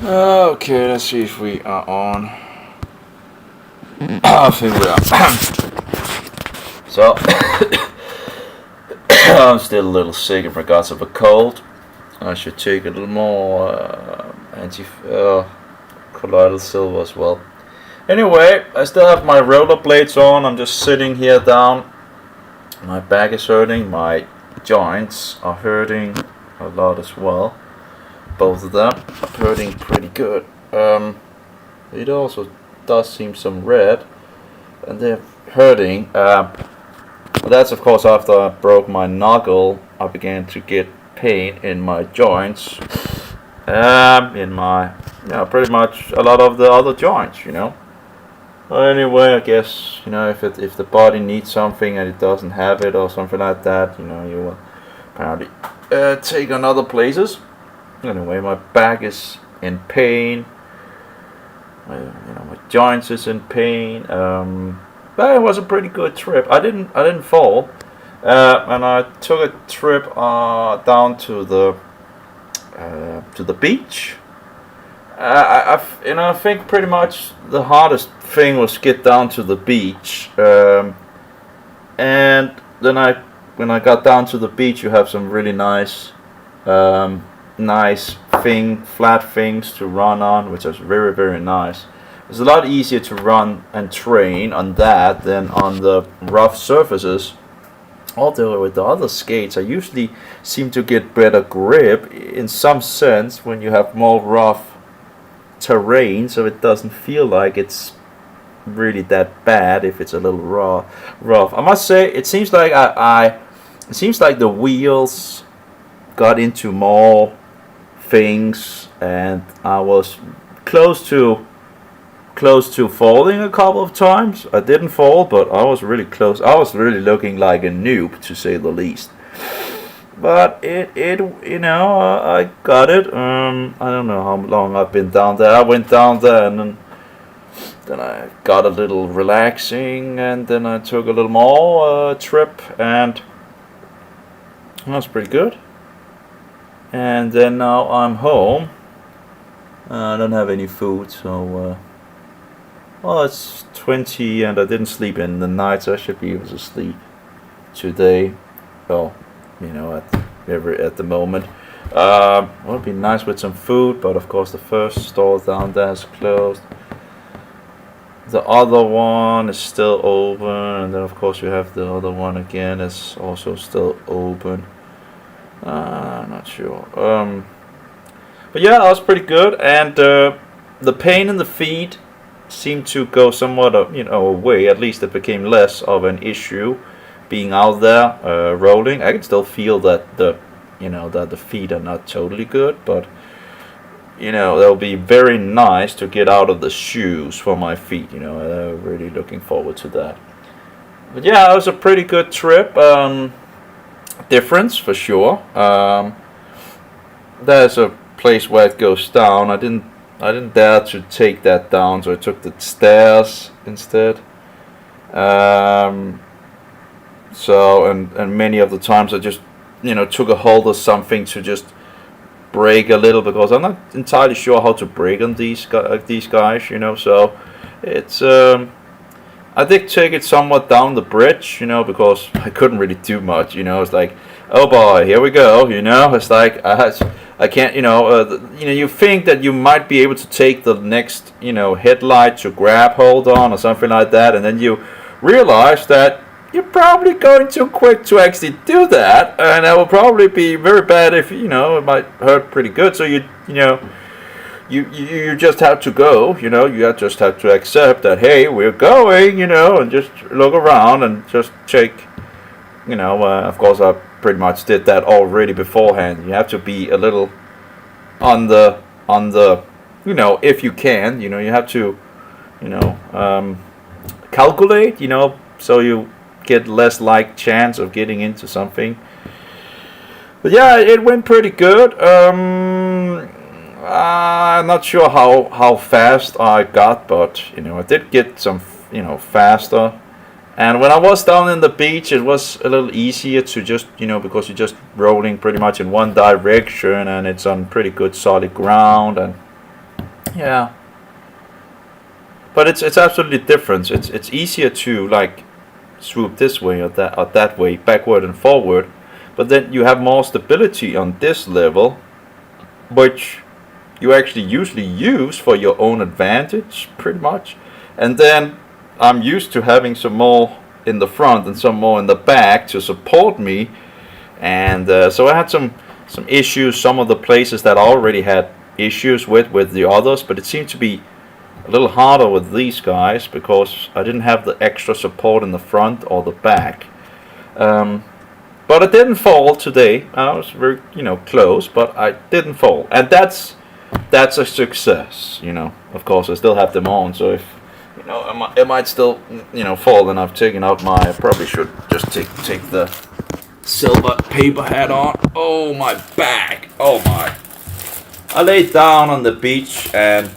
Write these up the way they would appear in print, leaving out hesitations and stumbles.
Okay, let's see if we are on. I think we are. So, I'm still a little sick in regards of a cold. I should take a little more colloidal silver as well. Anyway, I still have my rollerblades on. I'm just sitting here down. My back is hurting. My joints are hurting a lot as well. Both of them are hurting pretty good. It also does seem some red, and they're hurting. That's of course after I broke my knuckle. I began to get pain in my joints, in my pretty much a lot of the other joints. Anyway, I guess if the body needs something and it doesn't have it or something like that, you will apparently take on other places. Anyway, my back is in pain. My joints is in pain. But it was a pretty good trip. I didn't fall, and I took a trip down to the beach. I think pretty much the hardest thing was get down to the beach, and then when I got down to the beach, you have some really nice flat things to run on, which is very, very nice. It's a lot easier to run and train on that than on the rough surfaces. Although with the other skates, I usually seem to get better grip in some sense when you have more rough terrain, so it doesn't feel like it's really that bad if it's a little rough. I must say, it seems like it seems like the wheels got into more things, and I was close to falling a couple of times. I didn't fall, but I was really close. I was really looking like a noob, to say the least. But I got it. I don't know how long I've been down there. I went down there and then I got a little relaxing, and then I took a little more trip, and that was pretty good. And then now I'm home. I don't have any food, so well, it's 20 and I didn't sleep in the night, so I should be able to sleep today. Well, at the moment. Well, it'd be nice with some food, but of course the first store down there is closed. The other one is still open, and then of course you have the other one again is also still open. I'm not sure. But yeah, that was pretty good, and the pain in the feet seemed to go somewhat away. At least it became less of an issue being out there rolling. I can still feel that the feet are not totally good, but that'll be very nice to get out of the shoes for my feet. I'm really looking forward to that. But yeah, it was a pretty good trip. Difference for sure. There's a place where it goes down. I didn't dare to take that down, so I took the stairs instead. So and many of the times I just took a hold of something to just brake a little, because I'm not entirely sure how to brake on these guys. So it's I did take it somewhat down the bridge, because I couldn't really do much. It's like, oh boy, here we go. It's like I can't. You think that you might be able to take the next headlight to grab hold on or something like that, and then you realize that you're probably going too quick to actually do that, and that will probably be very bad if it might hurt pretty good. So you just have to go. You just have to accept that, hey, we're going. And just look around and just check. Of course, I pretty much did that already beforehand. You have to be a little on the if you can. You have to calculate. So you get less chance of getting into something. But yeah, it went pretty good. I'm not sure how fast I got, but I did get some faster. And when I was down in the beach, it was a little easier to just because you're just rolling pretty much in one direction, and it's on pretty good solid ground, and Yeah. But it's absolutely different. It's easier to like swoop this way or that way, backward and forward. But then you have more stability on this level, which you actually usually use for your own advantage, pretty much. And then I'm used to having some more in the front and some more in the back to support me. And so I had some issues, some of the places that I already had issues with the others, but it seemed to be a little harder with these guys because I didn't have the extra support in the front or the back. But I didn't fall today. I was very, close, but I didn't fall, and that's a success. Of course, I still have them on, so if I might still, fall, and I've taken out my. I probably should just take the silver paper hat on. Oh, my back! Oh my! I laid down on the beach and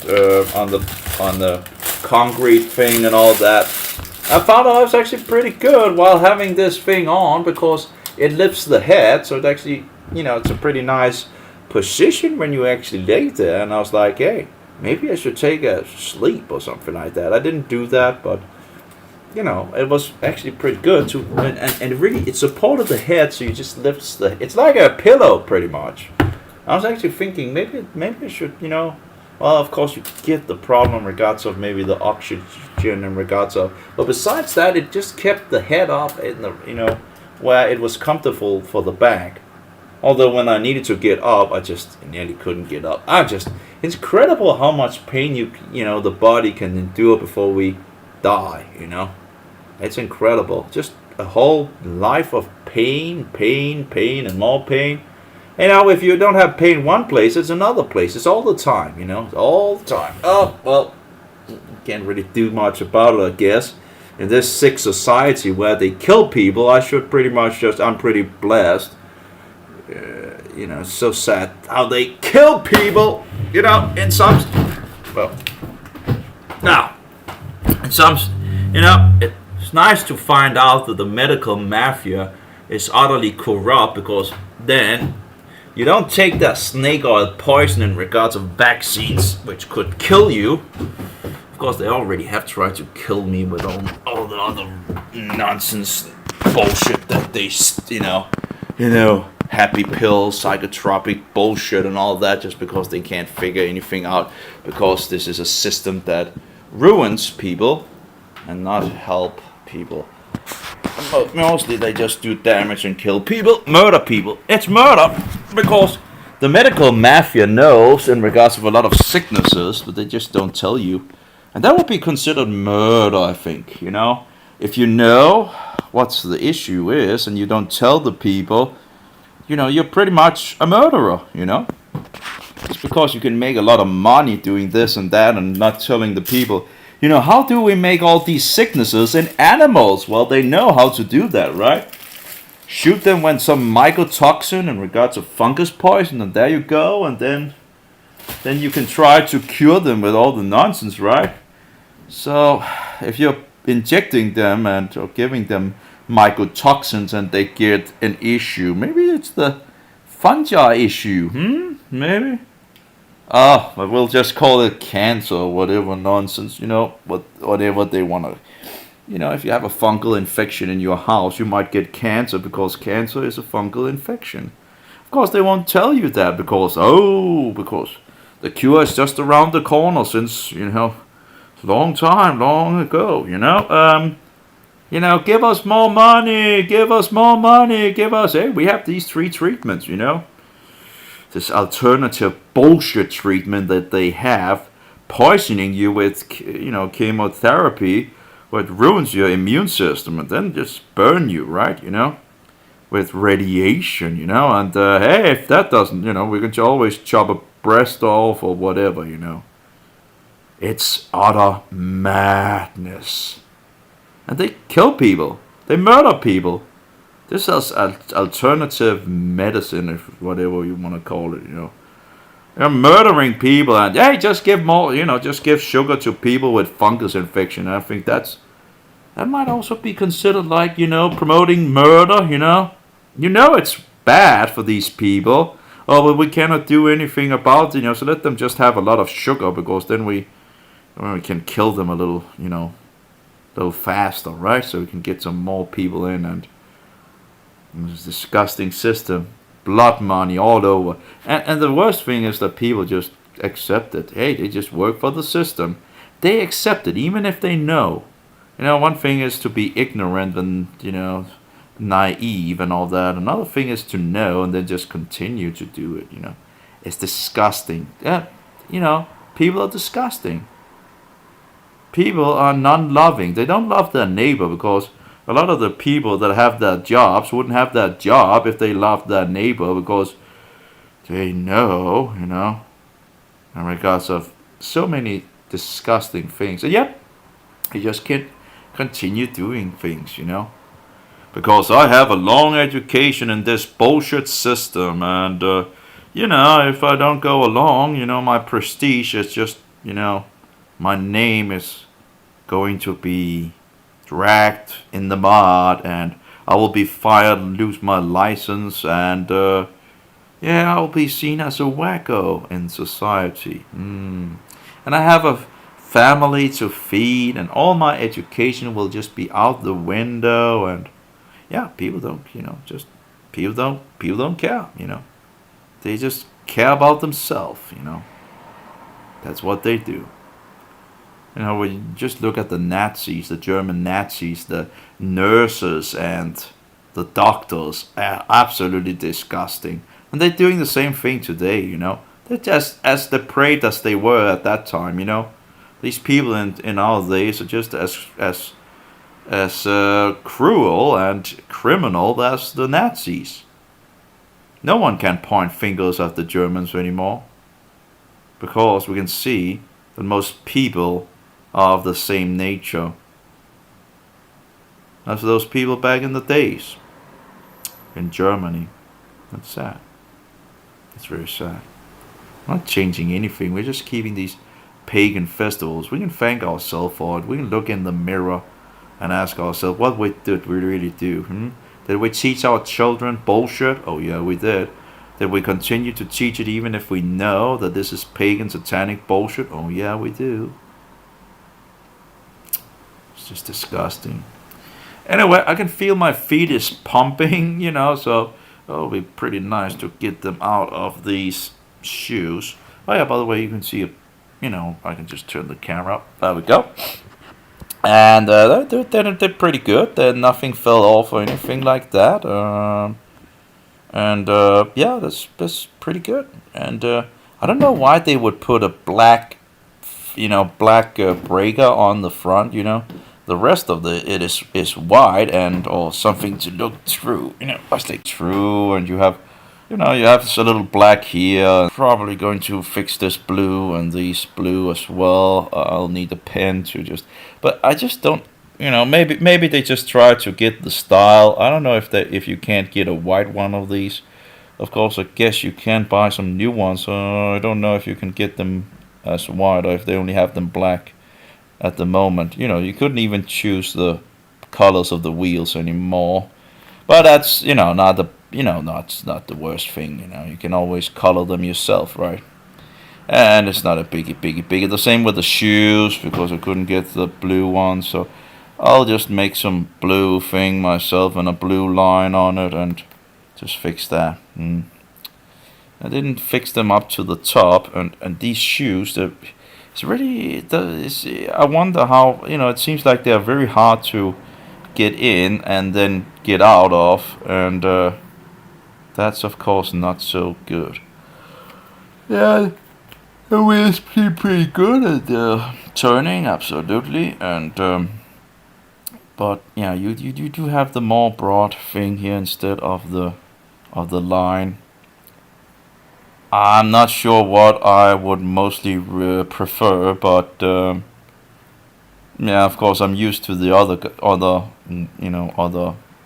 on the concrete thing and all that. I found out I was actually pretty good while having this thing on because it lifts the head, so it actually, it's a pretty nice position when you actually lay there. And I was like, hey, maybe I should take a sleep or something like that. I didn't do that, but it was actually pretty good too, and it supported the head, so you just lifts it's like a pillow pretty much. I was actually thinking maybe I should, well, of course you get the problem in regards of maybe the oxygen in regards of, but besides that, it just kept the head up in the, where it was comfortable for the back. Although when I needed to get up, I just nearly couldn't get up. It's incredible how much pain the body can endure before we die, It's incredible. Just a whole life of pain, and more pain. If you don't have pain one place, it's another place. It's all the time, It's all the time. Oh, well, can't really do much about it, I guess. In this sick society where they kill people, I should pretty much I'm pretty blessed. It's so sad how they kill people, in some, well, now, in some, it's nice to find out that the medical mafia is utterly corrupt, because then you don't take that snake oil poison in regards of vaccines, which could kill you. Of course, they already have tried to kill me with all the other nonsense bullshit that they, happy pills, psychotropic bullshit and all that, just because they can't figure anything out, because this is a system that ruins people and not help people. Mostly they just do damage and kill people, murder people. It's murder because the medical mafia knows in regards of a lot of sicknesses, but they just don't tell you. And that would be considered murder, I think, If you know what the issue is and you don't tell the people, you're pretty much a murderer, It's because you can make a lot of money doing this and that and not telling the people, how do we make all these sicknesses in animals? Well, they know how to do that, right? Shoot them with some mycotoxin in regards of fungus poison, and there you go, and then you can try to cure them with all the nonsense, right? So, if you're injecting them or giving them mycotoxins and they get an issue, maybe it's the fungi issue, maybe? But we'll just call it cancer or whatever nonsense, whatever they want to. If you have a fungal infection in your house, you might get cancer because cancer is a fungal infection. Of course, they won't tell you that because the cure is just around the corner since, long ago, give us more money, hey, we have these 3 treatments, This alternative bullshit treatment that they have, poisoning you with, chemotherapy, what ruins your immune system and then just burn you, right, with radiation, and hey, if that doesn't, we can always chop a breast off or whatever, It's utter madness. And they kill people. They murder people. This is alternative medicine, if whatever you want to call it, They're murdering people and, hey, just give more, just give sugar to people with fungus infection. I think that might also be considered like, promoting murder, It's bad for these people. oh, but we cannot do anything about it, so let them just have a lot of sugar, because then we can kill them a little, a little faster, right? So we can get some more people in, and this disgusting system, blood money all over. And the worst thing is that people just accept it. Hey, they just work for the system. They accept it, even if they know. One thing is to be ignorant and, naive and all that. Another thing is to know and then just continue to do it, It's disgusting. Yeah, people are disgusting. People are non-loving. They don't love their neighbor, because a lot of the people that have their jobs wouldn't have that job if they loved their neighbor, because they know, in regards of so many disgusting things. And yet, you just can't continue doing things, Because I have a long education in this bullshit system, and, if I don't go along, my prestige is just, my name is going to be dragged in the mud, and I will be fired and lose my license, and I'll be seen as a wacko in society. And I have a family to feed, and all my education will just be out the window, and people don't, people don't care, They just care about themselves, That's what they do. When you just look at the Nazis, the German Nazis, the nurses and the doctors are absolutely disgusting. And they're doing the same thing today, They're just as depraved as they were at that time, These people in our days are just as cruel and criminal as the Nazis. No one can point fingers at the Germans anymore, because we can see that most people are of the same nature as those people back in the days in Germany. That's sad. It's very sad. We're not changing anything. We're just keeping these pagan festivals. We can thank ourselves for it. We can look in the mirror and ask ourselves, what did we really do? Did we teach our children bullshit? Oh yeah, we did. Did we continue to teach it even if we know that this is pagan satanic bullshit? Oh yeah, we do. It's just disgusting. Anyway, I can feel my feet is pumping, so it'll be pretty nice to get them out of these shoes. Oh yeah, by the way, you can see it, I can just turn the camera up. There we go. And they're pretty good. Nothing fell off or anything like that. That's pretty good. And I don't know why they would put a black breaker on the front. The rest of it is white and or something to look through. I say through, and you have a little black here. Probably going to fix this blue and these blue as well. I'll need a pen to just, but I just don't, maybe they just try to get the style. I don't know if you can't get a white one of these. Of course, I guess you can buy some new ones. I don't know if you can get them as white or if they only have them black at the moment. You couldn't even choose the colors of the wheels anymore. But that's, not the it's not the worst thing, You can always color them yourself, right? And it's not a biggie. The same with the shoes, because I couldn't get the blue one, so I'll just make some blue thing myself and a blue line on it and just fix that. I didn't fix them up to the top, and these shoes, it's really, I wonder how, it seems like they're very hard to get in and then get out of, and that's of course not so good. Yeah, the wheel's pretty good at turning, absolutely, and but yeah, you do have the more broad thing here instead of the line. I'm not sure what I would mostly prefer, but yeah, of course I'm used to the other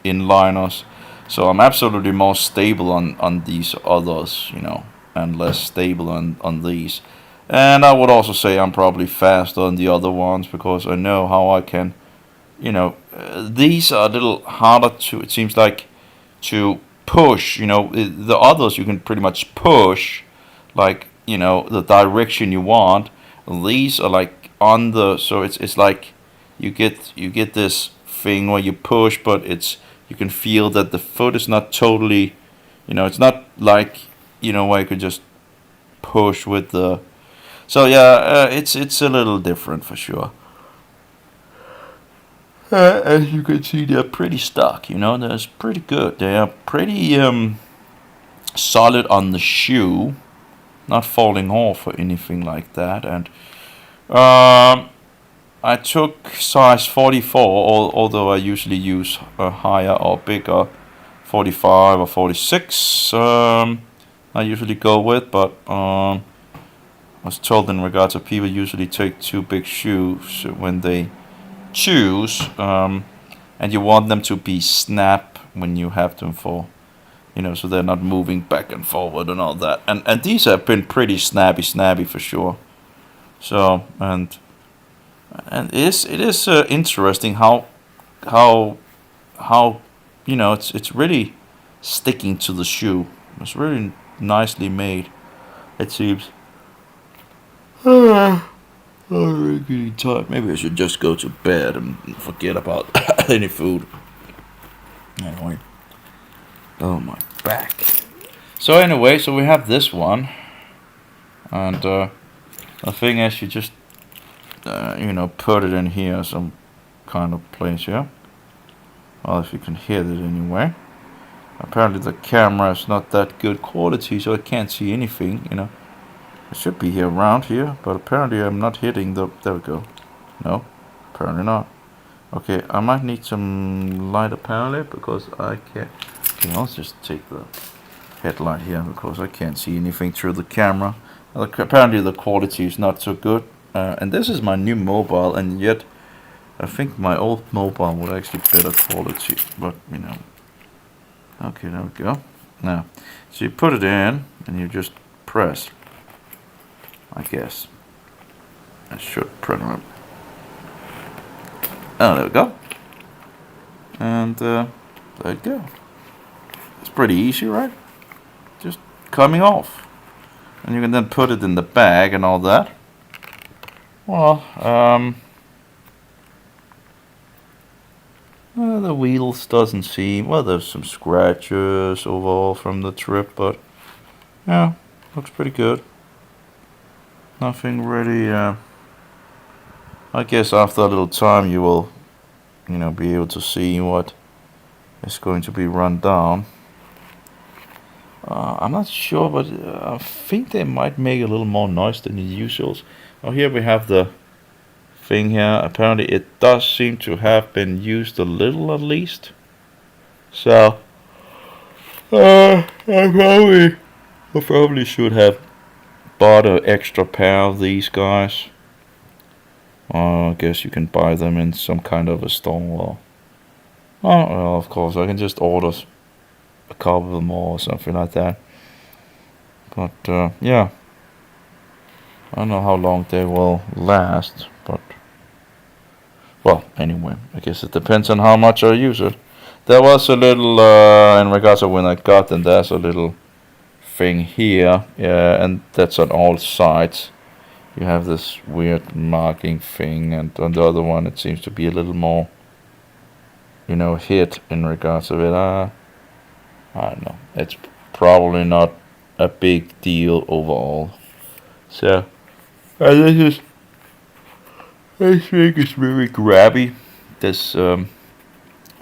inliners, so I'm absolutely more stable on these others, and less stable on these. And I would also say I'm probably faster on the other ones, because I know how I can, these are a little harder to, it seems like, to push. The others you can pretty much push, like the direction you want. These are like on the, so it's like you get this thing where you push, but you can feel that the foot is not totally, it's not like where you could just push with the. So yeah, it's a little different for sure. As you can see, they're pretty stock. They're pretty good. They are pretty solid on the shoe, not falling off or anything like that. And I took size 44, although I usually use a higher or bigger 45 or 46. I usually go with, but I was told in regards to people usually take too big shoes when they choose, and you want them to be snap when you have them for, so they're not moving back and forward and all that. And these have been pretty snappy for sure. So and it is interesting how it's really sticking to the shoe. It's really nicely made, it seems. I'm really getting tired. Maybe I should just go to bed and forget about any food. Anyway. Oh, my back. So anyway, we have this one. And the thing is, you just, put it in here, some kind of place here. Well, if you can hear it anyway. Apparently the camera is not that good quality, so I can't see anything, It should be here around here, but apparently I'm not hitting the. There we go. No, apparently not. Okay, I might need some light apparently because I can't. Okay, let's just take the headlight here because I can't see anything through the camera. Apparently the quality is not so good. And this is my new mobile, and yet I think my old mobile would actually better quality. But okay, there we go. Now, so you put it in and you just press. I guess I should print it. Oh, there we go. And there you go. It's pretty easy, right? Just coming off. And you can then put it in the bag and all that. Well, the wheels doesn't seem, well, there's some scratches overall from the trip, but yeah, looks pretty good. Nothing really, I guess after a little time you will, be able to see what is going to be run down. I'm not sure, but I think they might make a little more noise than the usuals. Oh, here we have the thing here. Apparently it does seem to have been used a little at least. So, I probably should have bought an extra pair of these guys. I guess you can buy them in some kind of a store. Well, of course, I can just order a couple more or something like that. But, yeah. I don't know how long they will last, but... Well, anyway, I guess it depends on how much I use it. There was a little, in regards to when I got them, there's a little thing here, and that's on all sides. You have this weird marking thing, and on the other one it seems to be a little more, hit in regards to it. I don't know. It's probably not a big deal overall. So, this thing is very grabby. This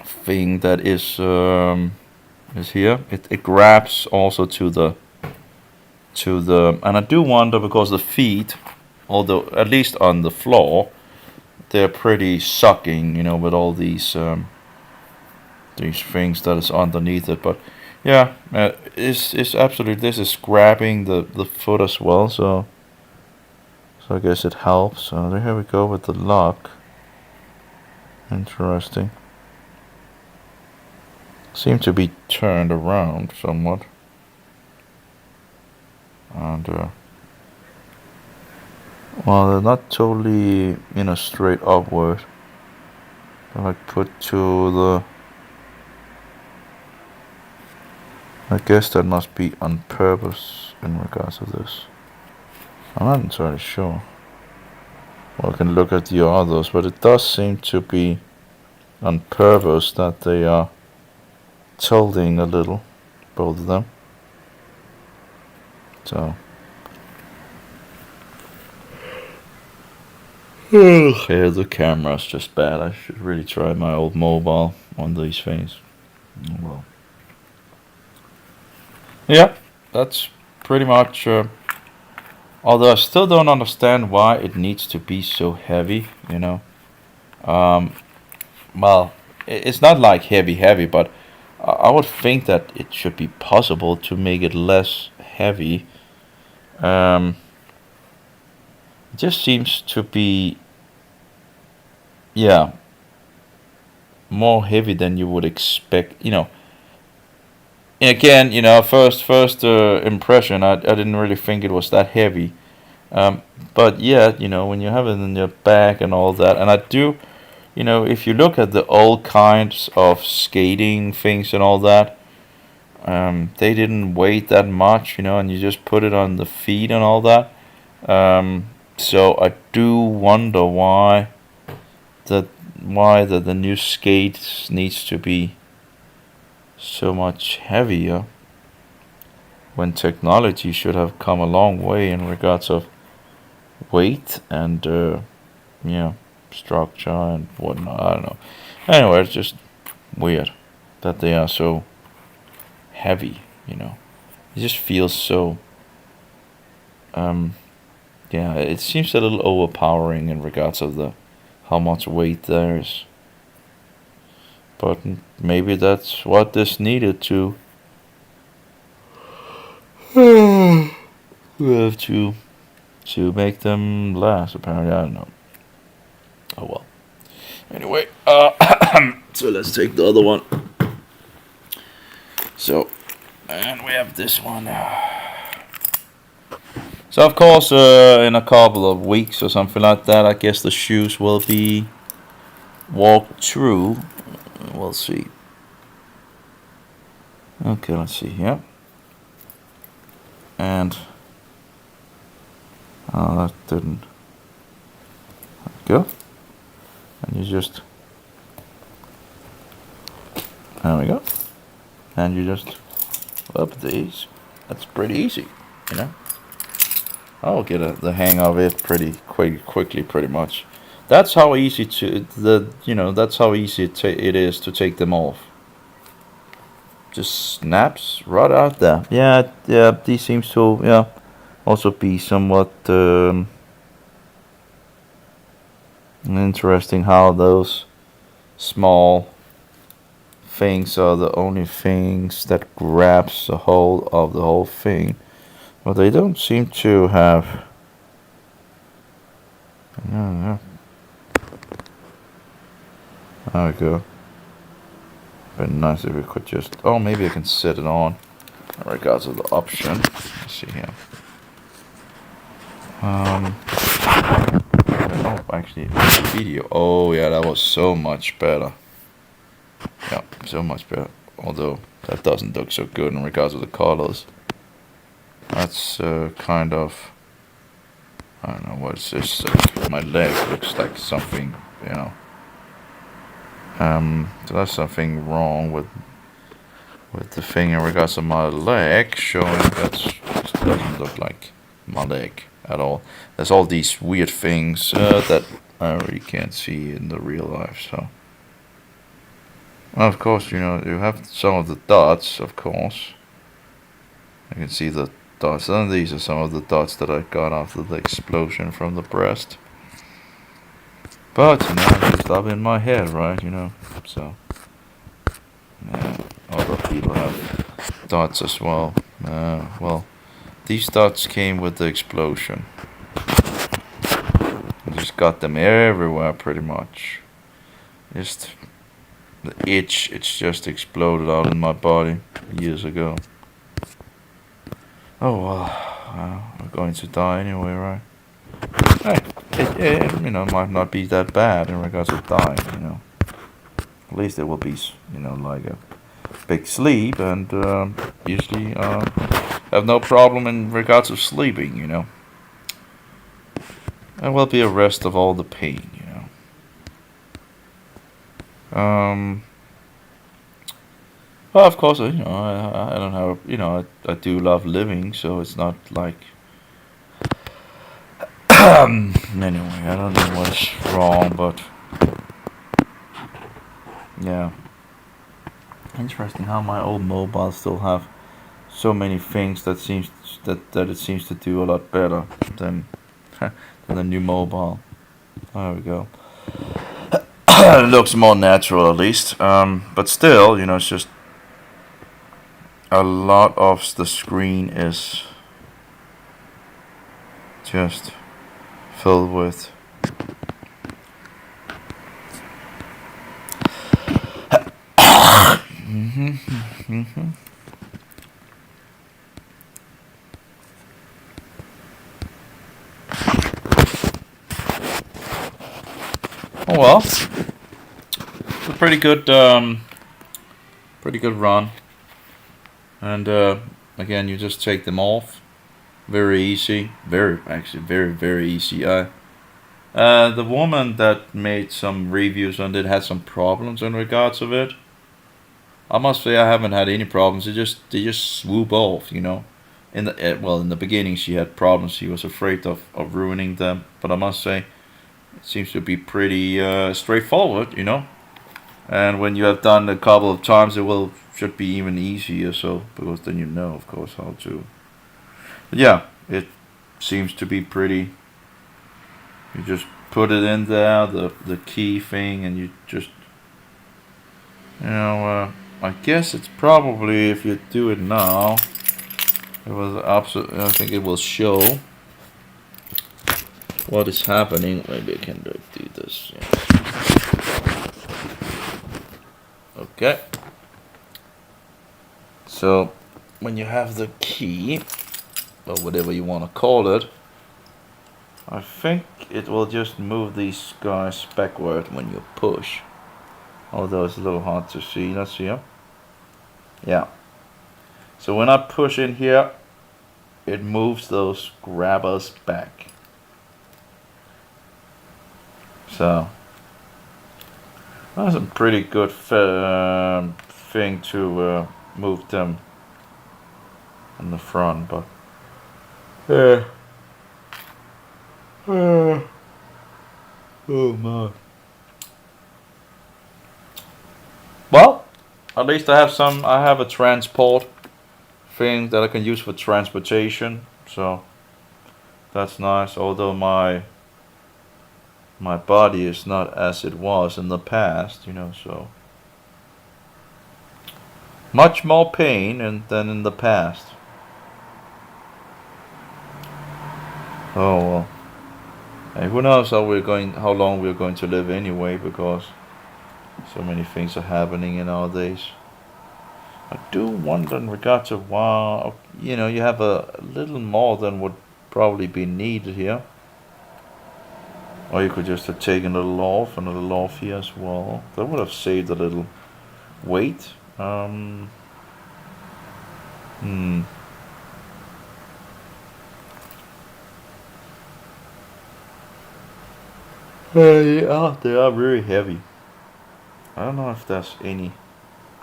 thing that is here. It grabs also to the, and I do wonder because the feet, although at least on the floor, they're pretty sucking, with all these things that is underneath it. But yeah, it's absolutely, this is grabbing the foot as well. So I guess it helps. So here we go with the lock. Interesting. Seem to be turned around somewhat. And well, they're not totally straight upward. They're like put to the I guess that must be on purpose in regards to this. I'm not entirely sure. Well, I can look at the others, but it does seem to be on purpose that they are tilting a little, both of them. So. Yeah, the camera's just bad. I should really try my old mobile on these things. Well. Yeah, that's pretty much. Although I still don't understand why it needs to be so heavy, you know. Well, it's not like heavy, but I would think that it should be possible to make it less heavy. It just seems to be, yeah, more heavy than you would expect, you know. Again, you know, first impression, I didn't really think it was that heavy. But yeah, you know, when you have it in your back and all that, and I do, you know, if you look at the old kinds of skating things and all that, they didn't weigh that much, you know, and you just put it on the feet and all that. So I do wonder why the new skates needs to be so much heavier when technology should have come a long way in regards of weight and structure and whatnot. I don't know. Anyway, it's just weird that they are so heavy, you know. It just feels so yeah, it seems a little overpowering in regards of the how much weight there is. But maybe that's what this needed to we have to make them last, apparently. I don't know. Oh well. Anyway, so let's take the other one. So, and we have this one. So of course, in a couple of weeks or something like that, I guess the shoes will be walked through. We'll see. Okay, let's see here. And that didn't go. And you just, there we go. And you just up these. That's pretty easy, you know. I'll get the hang of it pretty quickly, pretty much. That's how easy that's how easy it is to take them off. Just snaps right out there. Yeah. These seems to also be somewhat interesting how those small things are the only things that grabs the whole of the whole thing, but they don't seem to have. Yeah. There we go. Be nice if we could just. Oh, maybe I can set it on. In regards to the option. Let's see here. Oh, actually, video. Oh yeah, that was so much better. Yeah, so much better. Although that doesn't look so good in regards to the colors. That's kind of. I don't know what is this. My leg looks like something, you know. So that's something wrong with the thing in regards to my leg, showing that doesn't look like my leg at all. There's all these weird things that I really can't see in the real life. So, well, of course, you know, you have some of the dots. Of course, I can see the dots, and these are some of the dots that I got after the explosion from the breast. But, you know, it's just up in my head, right, you know, so, yeah, other people have dots as well. Well, these dots came with the explosion. I just got them everywhere, pretty much. Just, the itch, it's just exploded out in my body years ago. Oh, well, we're going to die anyway, right? Hey, it might not be that bad in regards to dying, you know. At least it will be, you know, like a big sleep, and usually have no problem in regards of sleeping, you know. And will be a rest of all the pain, you know. Well, of course, you know, I don't have, you know, I do love living, so it's not like. Anyway, I don't know what's wrong, but yeah, interesting how my old mobile still have so many things that it seems to do a lot better than than the new mobile. There we go. It looks more natural at least, but still, you know, it's just a lot of the screen is just filled with oh well, it's a pretty good run, and again, you just take them off, very easy, very easy. The woman that made some reviews on it had some problems in regards of it. I must say I haven't had any problems. They just swoop off, you know. In the beginning she had problems. She was afraid of ruining them, but I must say it seems to be pretty straightforward, you know. And when you have done a couple of times, it should be even easier. So because then you know, of course, how to. But yeah, it seems to be pretty. You just put it in there, the key thing, and you just, you know, I guess it's probably, if you do it now, it was absolutely, I think it will show what is happening. Maybe I can do this. Yeah. Okay. So when you have the key, or whatever you want to call it, I think it will just move these guys backward when you push. Although it's a little hard to see. Let's see. Yeah. So when I push in here, it moves those grabbers back. So that's a pretty good thing to move them in the front, but oh man. Well, at least I have a transport thing that I can use for transportation, so that's nice. Although my body is not as it was in the past, you know, so much more pain than in the past. Oh well. Hey, who knows how long we're going to live anyway, because so many things are happening nowadays. I do wonder in regards to why, you know, you have a little more than would probably be needed here. Or you could just have taken a little off and a little off here as well. That would have saved a little weight. Yeah, they are very heavy. I don't know if there's any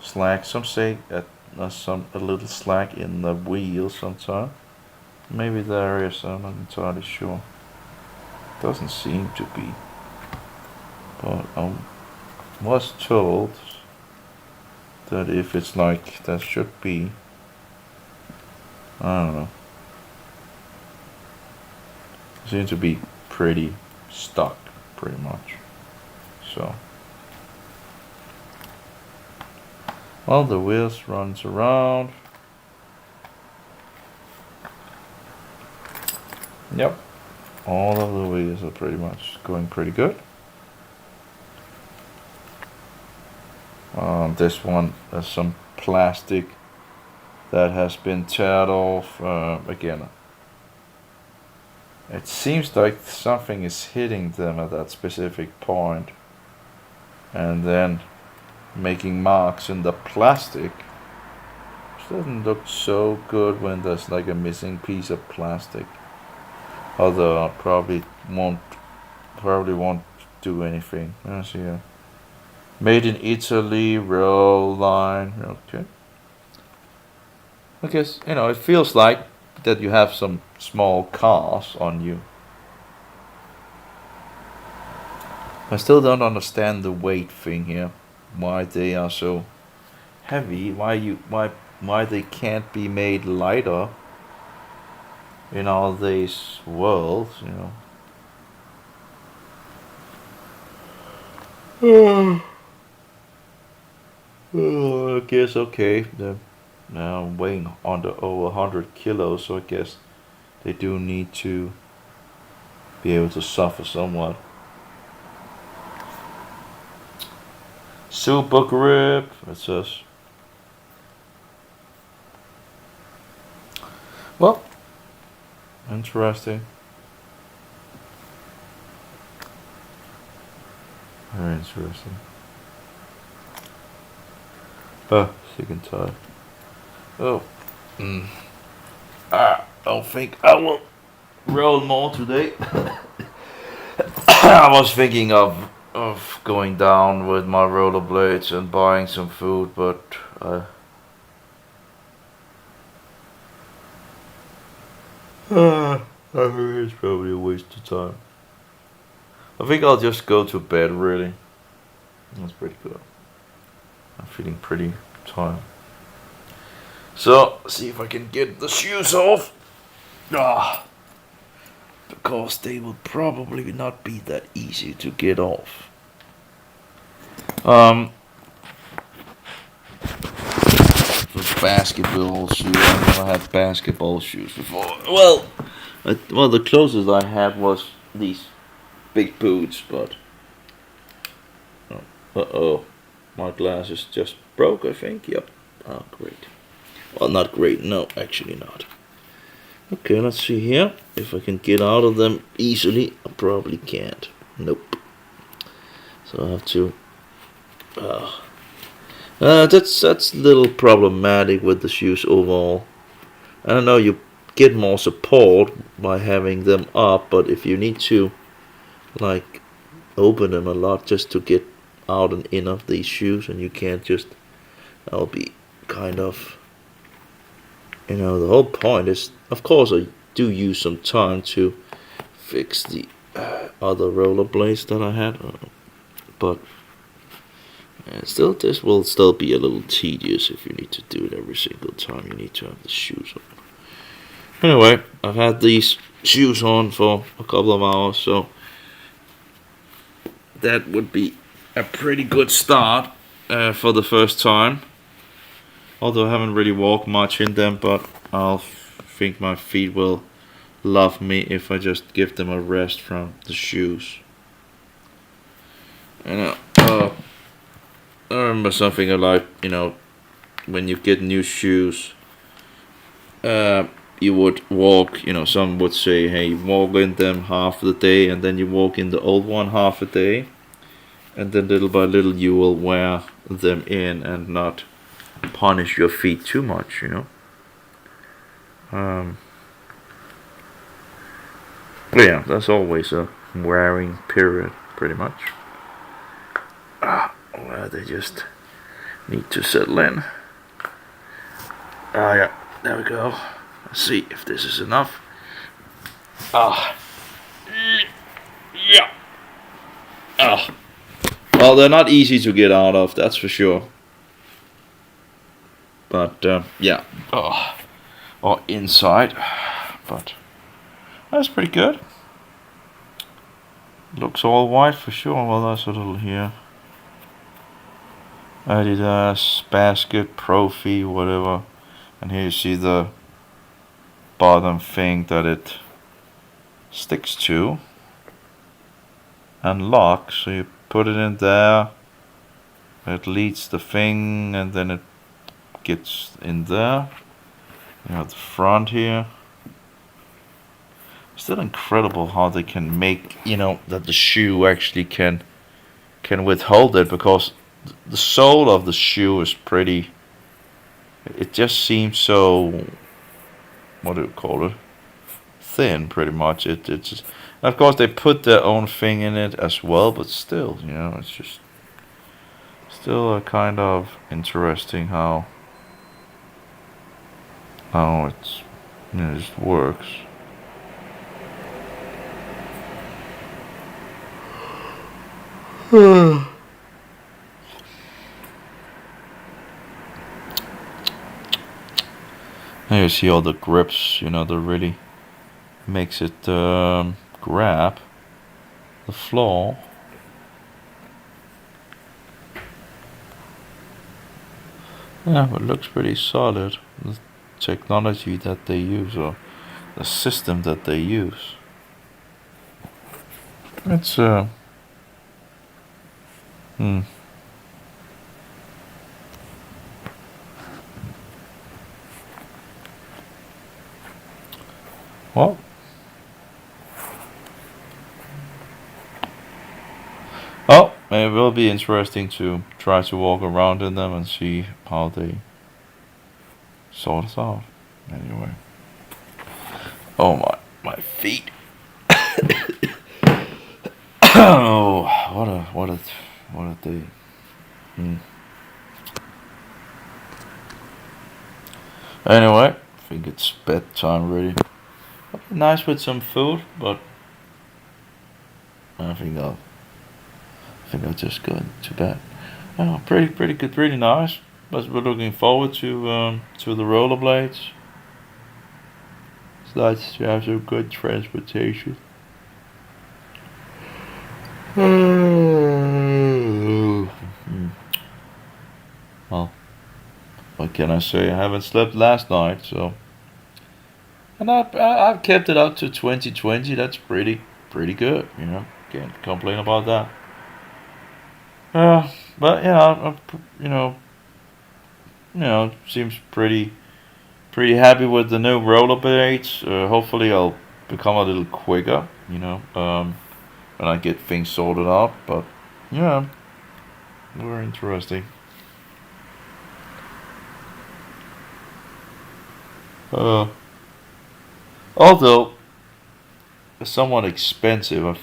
slack. Some say that there's a little slack in the wheel sometimes. Maybe there is. I'm not entirely sure. Doesn't seem to be. But I was told that if it's like that should be. I don't know. Seems to be pretty stuck, pretty much. So. Well, the wheels runs around. Yep. All of the wheels are pretty much going pretty good. This one has some plastic that has been teared off. Again, it seems like something is hitting them at that specific point, and then making marks in the plastic. Which doesn't look so good when there's like a missing piece of plastic. Although I probably won't do anything. Let's see here. Made in Italy, roll line. Okay. I guess, it feels like that you have some small cars on you. I still don't understand the weight thing here. Why they are so heavy? Why they can't be made lighter in all these worlds, Oh, I guess okay. They're now weighing under over 100 kilos, so I guess they do need to be able to suffer somewhat. Super grip, it says. Well, interesting. Very interesting. Sick and tired. Oh. I don't think I will roll more today. I was thinking of going down with my rollerblades and buying some food, but I think it's probably a waste of time. I think I'll just go to bed, really. That's pretty good. I'm feeling pretty tired. So, see if I can get the shoes off. Because they will probably not be that easy to get off. The basketball shoes. I never had basketball shoes before. Well, the closest I had was these big boots, but my glasses just broke, I think. Yep. Oh, great. Well, not great. No, actually not. Okay, let's see here. If I can get out of them easily. I probably can't. Nope. So I have to. That's a little problematic with the shoes overall. I don't know. You get more support by having them up, but if you need to, like, open them a lot just to get out and in of these shoes, and you can't just. That'll be kind of. The whole point is, of course, I do use some time to fix the other rollerblades that I had, but still, this will still be a little tedious if you need to do it every single time you need to have the shoes on. Anyway, I've had these shoes on for a couple of hours, so that would be a pretty good start for the first time. Although I haven't really walked much in them, but I'll think my feet will love me if I just give them a rest from the shoes. And I remember something like, when you get new shoes, you would walk, some would say, hey, you walk in them half the day, and then you walk in the old one half a day, and then little by little you will wear them in and not punish your feet too much, But yeah, that's always a wearing period, pretty much. Well, they just need to settle in. Yeah, there we go. Let's see if this is enough. Yeah. Well, they're not easy to get out of, that's for sure. But yeah, or inside, but that's pretty good. Looks all white for sure. Well, that's a little here. Adidas, basket, Profi, whatever. And here you see the bottom thing that it sticks to and locks. So you put it in there. It leads the thing, and then it gets in there. You have the front here. Still incredible how they can make, that the shoe actually can withhold it, because the sole of the shoe is pretty. It just seems so. What do you call it? Thin, pretty much. It's just, of course they put their own thing in it as well, but still, it's just still a kind of interesting how it's it just works. Now you see all the grips, that really makes it grab the floor. Yeah, but it looks pretty solid. The technology that they use, or the system that they use. It's Well, it will be interesting to try to walk around in them and see how they sort us out. Anyway. Oh my feet. Oh, what a day. Anyway, I think it's bedtime really. Nice with some food, but I think I'll just go to bed. Oh, pretty good, really nice. But we're looking forward to the rollerblades. It's nice to have some good transportation. Well, what can I say? I haven't slept last night, so. And I've kept it up to 2020. That's pretty good. Can't complain about that. But seems pretty happy with the new rollerblades. Hopefully, I'll become a little quicker. When I get things sorted out. But yeah, very interesting. Although it's somewhat expensive,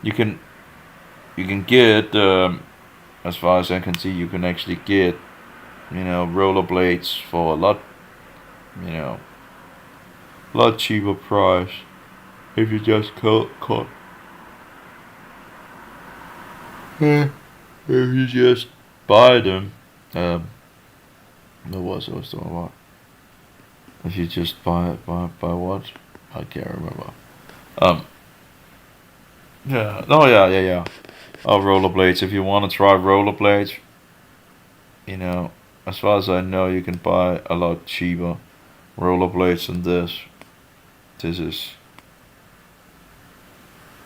you can get as far as I can see, you can actually get rollerblades for a lot cheaper price if you just cut. If you just buy them. What was I was talking about? If you just buy what? I can't remember. Yeah. Oh yeah. Oh, rollerblades. If you want to try rollerblades, as far as I know, you can buy a lot cheaper rollerblades than this. This is.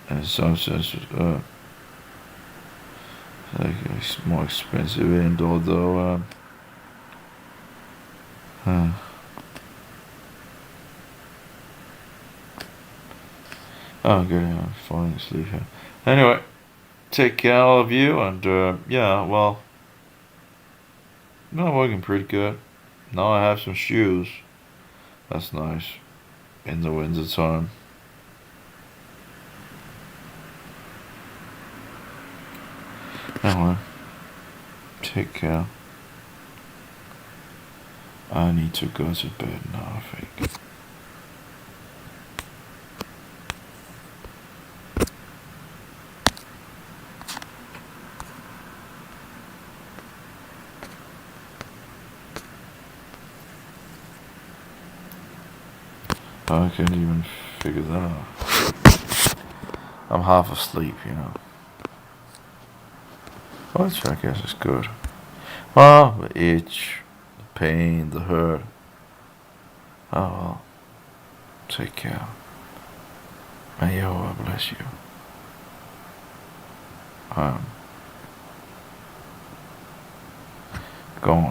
And it's more expensive indoor though. Oh, good. I'm falling asleep here. Anyway, take care all of you, and well, not working pretty good. Now I have some shoes. That's nice. In the winter time. Anyway, take care. I need to go to bed now, I think. I can't even figure that out. I'm half asleep, Which I guess is good. Well, the itch, the pain, the hurt. Oh well. Take care. May Yahweh bless you. Go on.